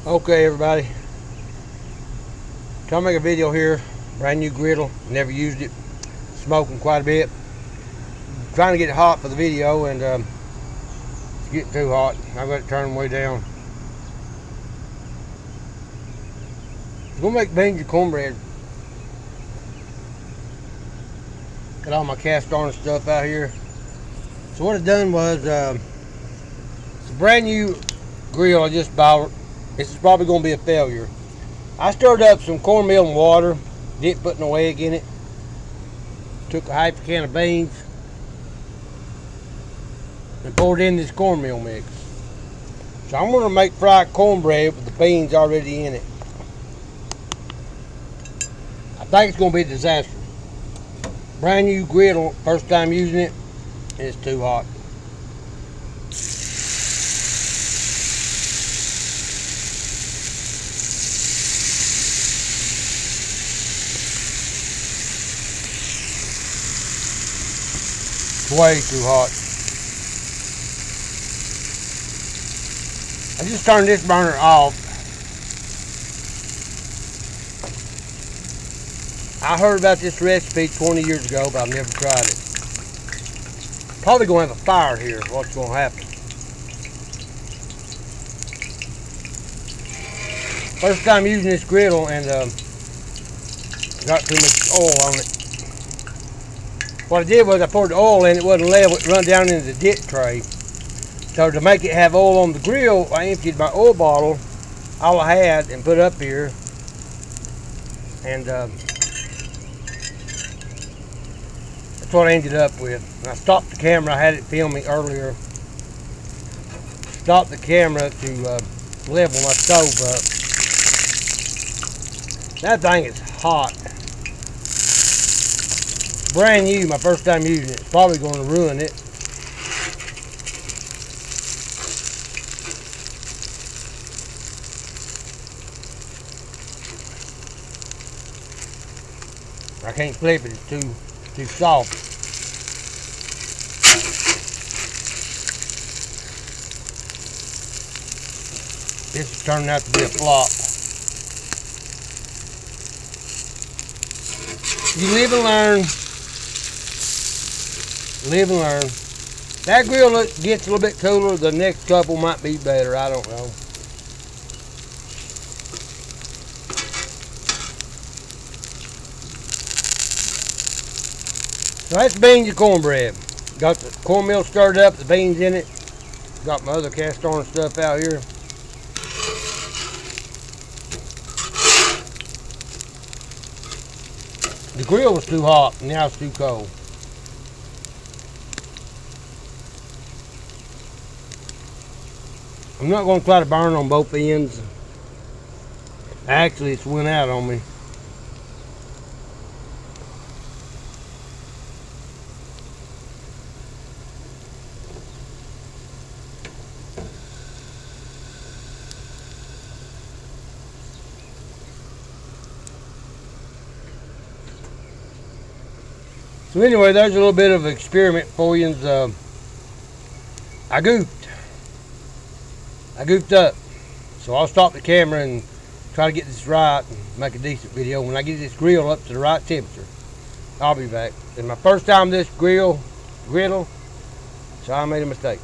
Okay, everybody, trying to make a video here. Brand new griddle, never used it, smoking quite a bit, trying to get it hot for the video, and it's getting too hot. I've got to turn way down. I'm gonna make beans and cornbread. Got all my cast iron stuff out here. So what I done was it's a brand new grill I just bought. This is probably going to be a failure. I stirred up some cornmeal and water, didn't put no egg in it. Took a half a can of beans and poured in this cornmeal mix. So I'm going to make fried cornbread with the beans already in it. I think it's going to be a disaster. Brand new griddle, first time using it, and it's too hot. Way too hot. I just turned this burner off. I heard about this recipe 20 years ago, but I've never tried it. Probably gonna have a fire here. What's gonna happen? First time using this griddle, and got too much oil on it. What I did was I poured the oil in, it wasn't level, it run down into the dip tray. So to make it have oil on the grill, I emptied my oil bottle, all I had, and put it up here. And that's what I ended up with. And I stopped the camera, I had it filming earlier. Stopped the camera to level my stove up. That thing is hot. Brand new, my first time using it. It's probably going to ruin it. I can't flip it, it's too soft. This is turning out to be a flop. You live and learn. Live and learn. That grill gets a little bit cooler. The next couple might be better. I don't know. So that's beans and cornbread. Got the cornmeal stirred up, the beans in it. Got my other cast iron stuff out here. The grill was too hot, and now it's too cold. I'm not going to try to burn on both ends. Actually, it's went out on me. So anyway, there's a little bit of experiment for you. I goofed up. So I'll stop the camera and try to get this right and make a decent video. When I get this grill up to the right temperature, I'll be back. It's my first time this griddle, so I made a mistake.